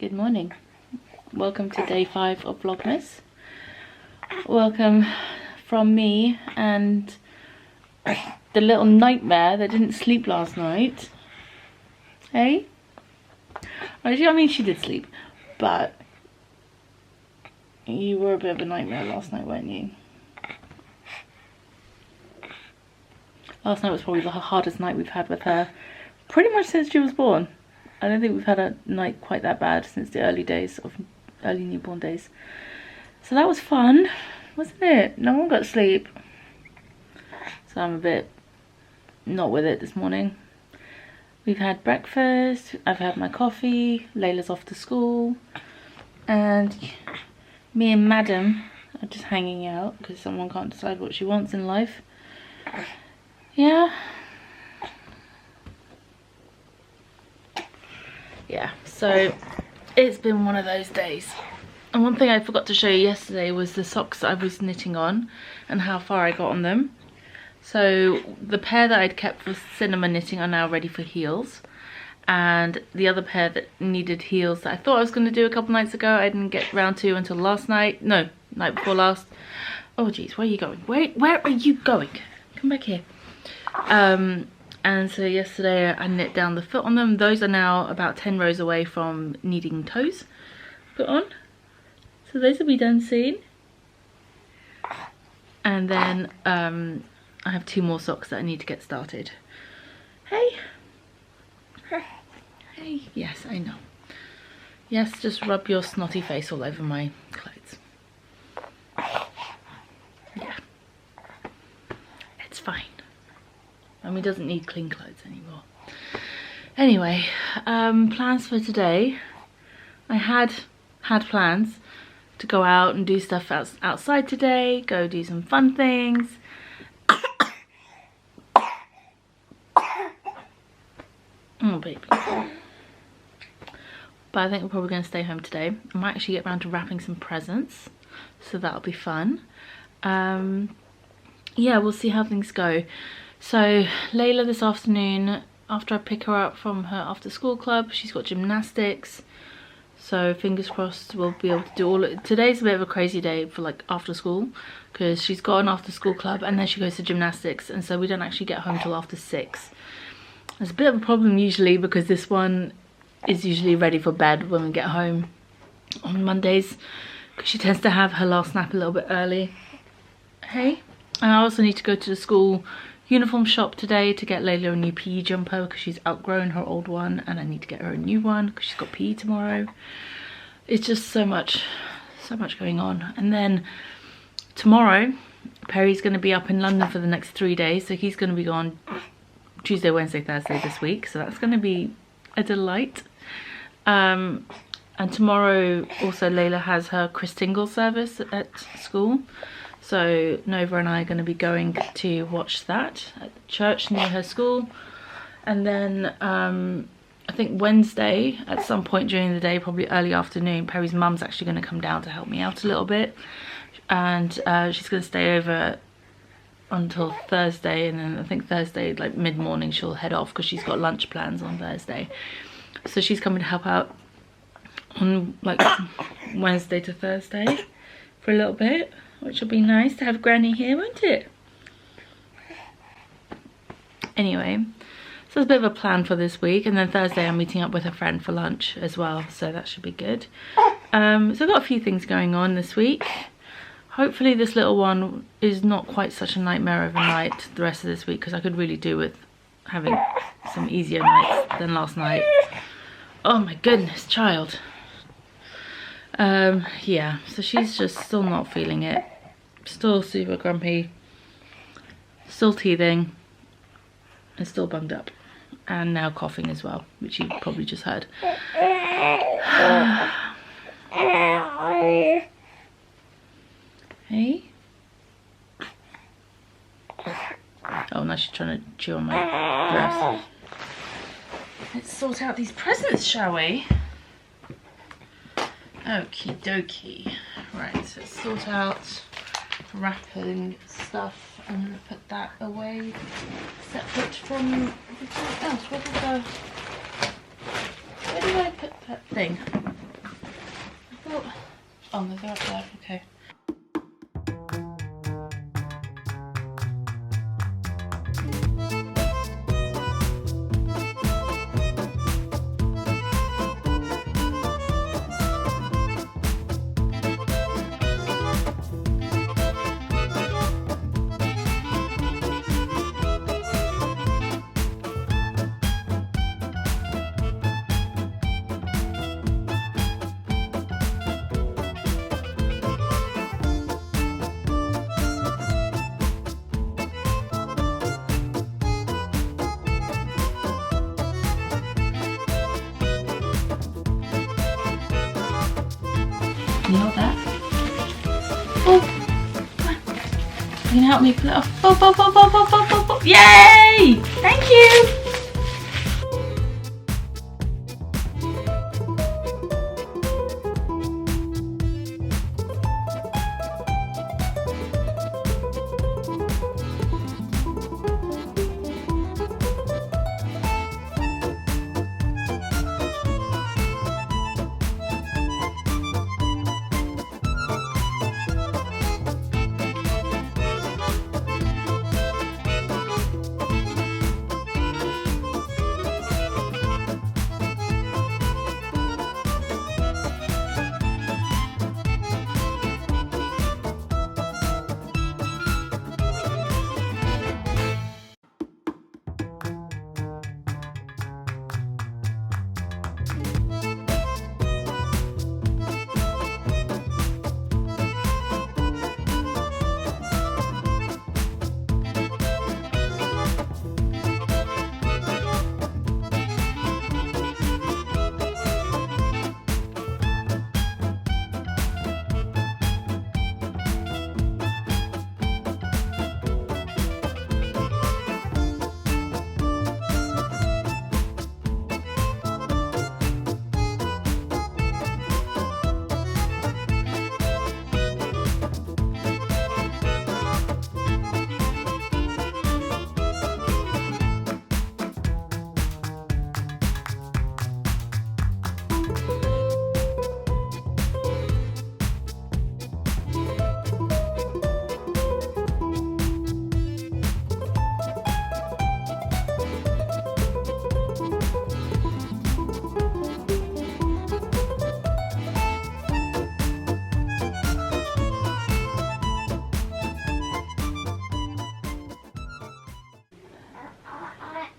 Good morning. Welcome to day 5 of Vlogmas. Welcome from me and the little nightmare that didn't sleep last night. Hey? Actually, I mean, she did sleep, but you were a bit of a nightmare last night, weren't you? Last night was probably the hardest night we've had with her pretty much since she was born. I don't think we've had a night quite that bad since the early newborn days. So that was fun, wasn't it? No one got sleep. So I'm a bit not with it this morning. We've had breakfast, I've had my coffee, Layla's off to school, and me and Madam are just hanging out because someone can't decide what she wants in life. Yeah, so it's been one of those days. And one thing I forgot to show you yesterday was the socks I was knitting on and how far I got on them. So the pair that I'd kept for cinema knitting are now ready for heels, and the other pair that needed heels that I thought I was going to do a couple nights ago, I didn't get round to until last night. No, night before last. Oh geez, where are you going? Where are you going? Come back here. And so yesterday I knit down the foot on them. Those are now about 10 rows away from needing toes put on. So those will be done soon. And then I have 2 more socks that I need to get started. Hey. Hey. Yes, I know. Yes, just rub your snotty face all over my clothes. Yeah. It's fine. He doesn't need clean clothes anymore. Anyway, plans for today. I had plans to go out and do stuff outside today, go do some fun things. Oh baby. But I think we're probably going to stay home today. I might actually get around to wrapping some presents, so that'll be fun. Yeah, we'll see how things go. So Layla this afternoon, after I pick her up from her after school club, she's got gymnastics. So fingers crossed we'll be able to do all of, today's a bit of a crazy day for like after school, because she's got an after school club and then she goes to gymnastics, and so we don't actually get home till after 6. There's a bit of a problem usually because this one is usually ready for bed when we get home on Mondays, because she tends to have her last nap a little bit early. Hey, and I also need to go to the school uniform shop today to get Layla a new PE jumper because she's outgrown her old one, and I need to get her a new one because she's got PE tomorrow. It's just so much going on. And then tomorrow Perry's going to be up in London for the next 3 days, so he's going to be gone Tuesday, Wednesday, Thursday this week, so that's going to be a delight. And tomorrow also Layla has her Chris Tingle service at school. So Nova and I are going to be going to watch that at the church near her school. And then I think Wednesday at some point during the day, probably early afternoon, Perry's mum's actually going to come down to help me out a little bit. And she's going to stay over until Thursday, and then I think Thursday like mid-morning she'll head off because she's got lunch plans on Thursday. So she's coming to help out on like Wednesday to Thursday for a little bit, which will be nice to have Granny here, won't it? Anyway, so there's a bit of a plan for this week, and then Thursday I'm meeting up with a friend for lunch as well, so that should be good. So I've got a few things going on this week. Hopefully this little one is not quite such a nightmare overnight the rest of this week, because I could really do with having some easier nights than last night. Oh my goodness, child. Yeah, so she's just still not feeling it. Still super grumpy. Still teething. And still bummed up. And now coughing as well, which you probably just heard. Hey? Oh, now she's trying to chew on my dress. Let's sort out these presents, shall we? Okie dokie. Right, so let's sort out wrapping stuff and put that away separate from everything else. Where did I put that thing? Oh no, they're up there, okay. Can you hold that? Oh, come on. You can help me pull it off. Oh, oh, oh, oh, oh, oh, oh. Yay! Thank you!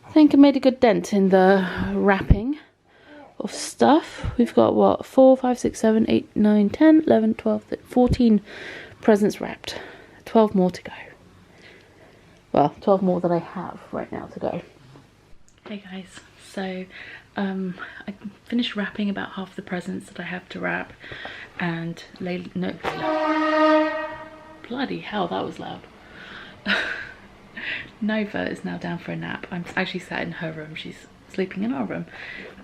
I think I made a good dent in the wrapping of stuff. We've got what, 4, 5, 6, 7, 8, 9, 10, 11, 12, 13, 14 presents wrapped. 12 more to go. Well, 12 more that I have right now to go. Hey guys, so I finished wrapping about half the presents that I have to wrap, and bloody hell, that was loud. Nova is now down for a nap. I'm actually sat in her room. She's sleeping in our room.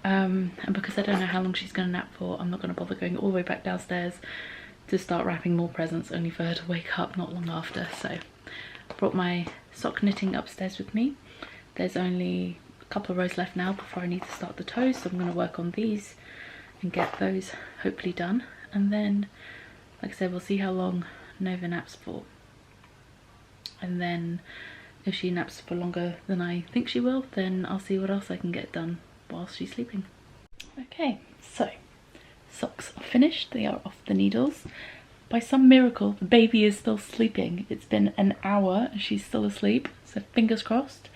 And because I don't know how long she's going to nap for, I'm not going to bother going all the way back downstairs to start wrapping more presents, only for her to wake up not long after. So I brought my sock knitting upstairs with me. There's only a couple of rows left now before I need to start the toes, so I'm going to work on these and get those hopefully done. And then, like I said, we'll see how long Nova naps for. And then if she naps for longer than I think she will, then I'll see what else I can get done whilst she's sleeping. Okay, so socks are finished. They are off the needles. By some miracle, the baby is still sleeping. It's been an hour and she's still asleep. So fingers crossed,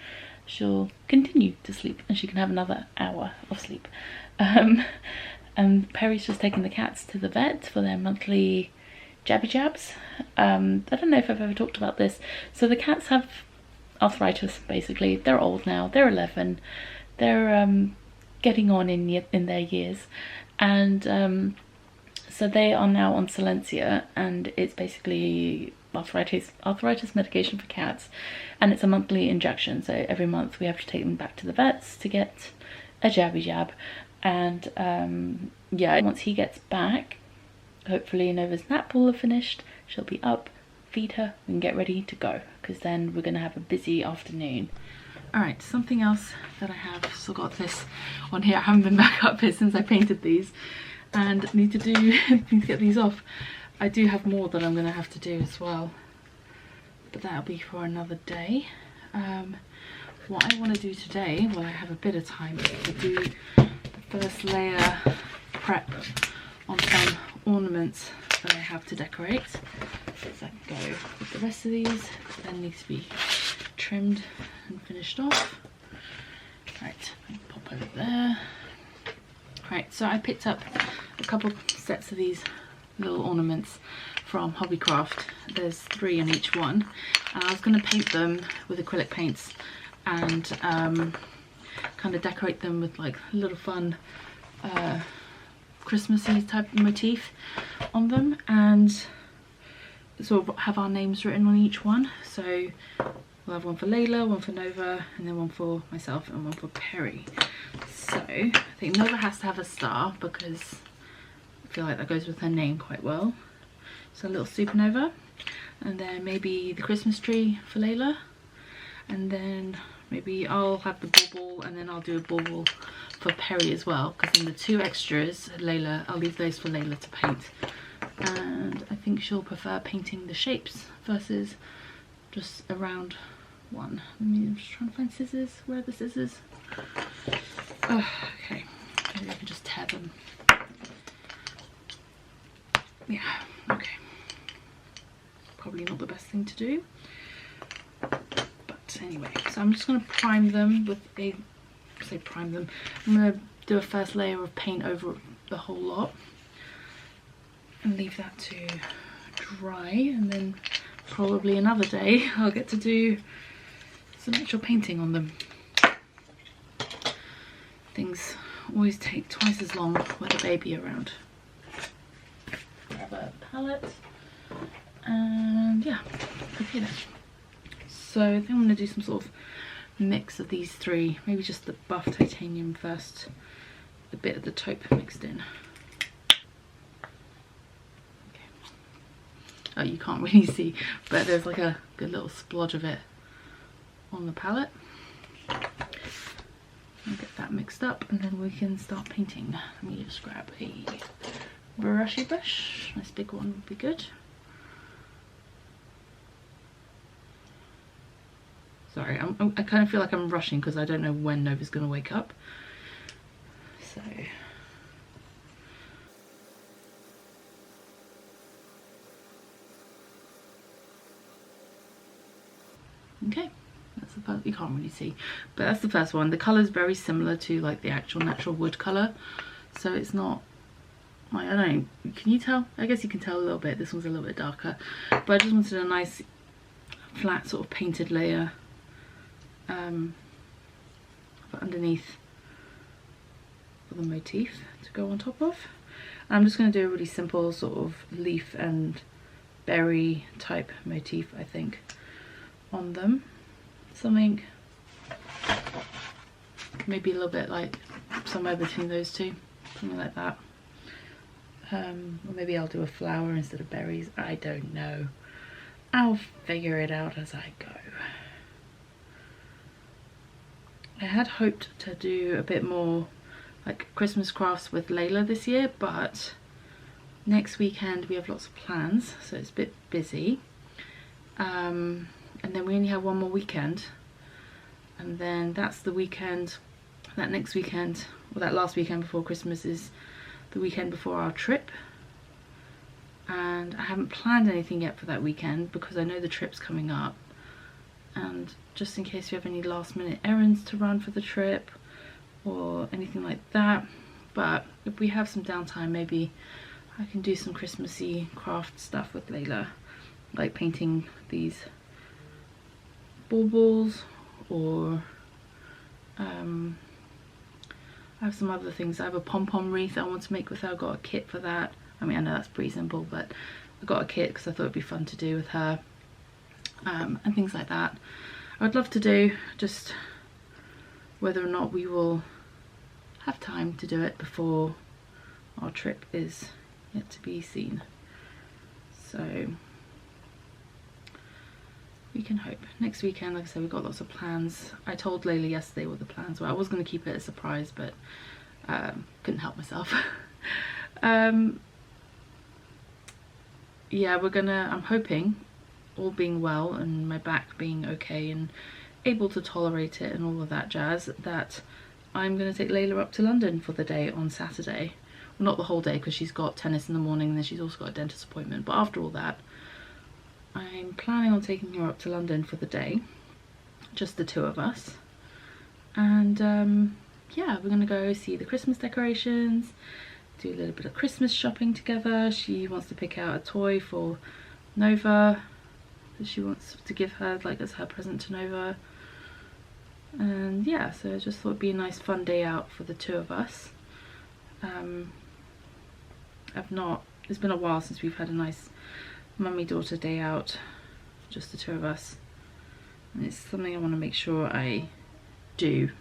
she'll continue to sleep and she can have another hour of sleep. And Perry's just taking the cats to the vet for their monthly jabby jabs. I don't know if I've ever talked about this. So the cats have arthritis, basically. They're old now. They're 11. They're getting on in their years, and so they are now on Silencia, and it's basically arthritis medication for cats, and it's a monthly injection. So every month we have to take them back to the vets to get a jabby jab. And yeah, once he gets back, hopefully Nova's nap will have finished. She'll be up, feed her, and get ready to go, because then we're going to have a busy afternoon. Alright, something else that I have, still got this on here. I haven't been back up here since I painted these. and need to get these off. I do have more that I'm going to have to do as well, but that'll be for another day. What I want to do today, while I have a bit of time, is to do the first layer prep on some ornaments that I have to decorate. So I can go with the rest of these, then needs to be trimmed and finished off. Right, I can pop over there. Right, so I picked up a couple sets of these little ornaments from Hobbycraft. There's 3 in each one, and I was going to paint them with acrylic paints and kind of decorate them with like a little fun Christmassy type of motif on them, and sort of have our names written on each one. So we'll have one for Layla, one for Nova, and then one for myself and one for Perry. So I think Nova has to have a star because I feel like that goes with her name quite well. So a little supernova, and then maybe the Christmas tree for Layla, and then maybe I'll have the bauble, and then I'll do a bauble for Perry as well, because then the 2 extras, Layla, I'll leave those for Layla to paint. And I think she'll prefer painting the shapes versus just a round one. I'm just trying to find scissors. Where are the scissors? Oh, okay, maybe I can just tear them. Yeah, okay. Probably not the best thing to do. But anyway, so I'm just going to prime them with a... prime them. I'm going to do a first layer of paint over the whole lot and leave that to dry, and then probably another day I'll get to do some actual painting on them. Things always take twice as long with a baby around. Grab a palette and yeah, okay then. So I think I'm going to do some sort of mix of these 3, maybe just the buff titanium first, the bit of the taupe mixed in. Okay. Oh, you can't really see, but there's like a good little splodge of it on the palette. I'll get that mixed up and then we can start painting. Let me just grab a brushy brush. Nice big one would be good. Sorry, I kind of feel like I'm rushing because I don't know when Nova's going to wake up. So... okay, that's the first, you can't really see, but that's the first one. The colour is very similar to like the actual natural wood colour, so it's not, I don't know, can you tell? I guess you can tell a little bit. This one's a little bit darker, but I just wanted a nice flat sort of painted layer underneath for the motif to go on top of. And I'm just going to do a really simple sort of leaf and berry type motif, I think, on them. Something maybe a little bit like somewhere between those two, something like that. Or maybe I'll do a flower instead of berries. I don't know. I'll figure it out as I go. I had hoped to do a bit more like Christmas crafts with Layla this year, but next weekend we have lots of plans, so it's a bit busy. And then we only have one more weekend, and then that's the weekend, that next weekend, or that last weekend before Christmas is the weekend before our trip. And I haven't planned anything yet for that weekend because I know the trip's coming up, and just in case we have any last minute errands to run for the trip or anything like that. But if we have some downtime, maybe I can do some Christmassy craft stuff with Layla, like painting these baubles, or I have some other things. I have a pom-pom wreath I want to make with her. I got a kit for that. I mean, I know that's pretty simple, but I got a kit because I thought it'd be fun to do with her, and things like that. I would love to do, just whether or not we will have time to do it before our trip is yet to be seen. So we can hope. Next weekend, like I said, we've got lots of plans. I told Layla yesterday what the plans were. I was going to keep it a surprise, but couldn't help myself. Yeah, I'm hoping, all being well and my back being okay and able to tolerate it and all of that jazz, that I'm gonna take Layla up to London for the day on Saturday. Well, not the whole day, because she's got tennis in the morning and then she's also got a dentist appointment, but after all that I'm planning on taking her up to London for the day, just the two of us. And yeah, we're gonna go see the Christmas decorations, do a little bit of Christmas shopping together. She wants to pick out a toy for Nova that she wants to give her, like, as her present to Nova. And yeah, so I just thought it'd be a nice fun day out for the two of us. It's been a while since we've had a nice mummy-daughter day out, just the two of us. And it's something I want to make sure I do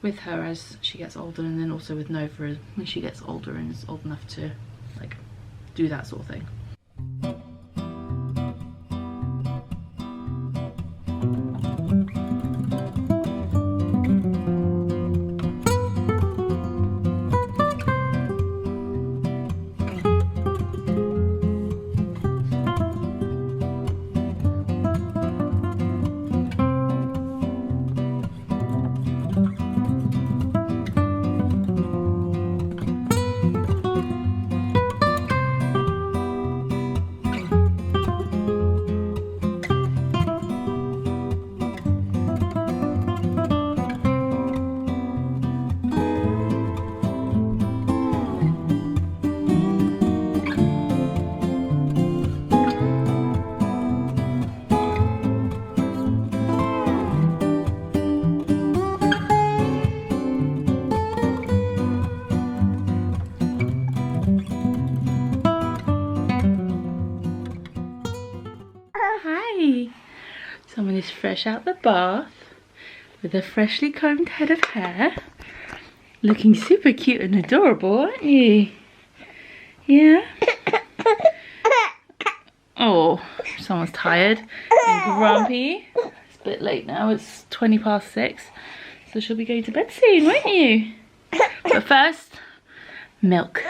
with her as she gets older, and then also with Nova when she gets older and is old enough to, like, do that sort of thing. Someone is fresh out the bath with a freshly combed head of hair, looking super cute and adorable, aren't you? Yeah? Oh, someone's tired and grumpy. It's a bit late now, it's 6:20, so she'll be going to bed soon, won't you? But first, milk.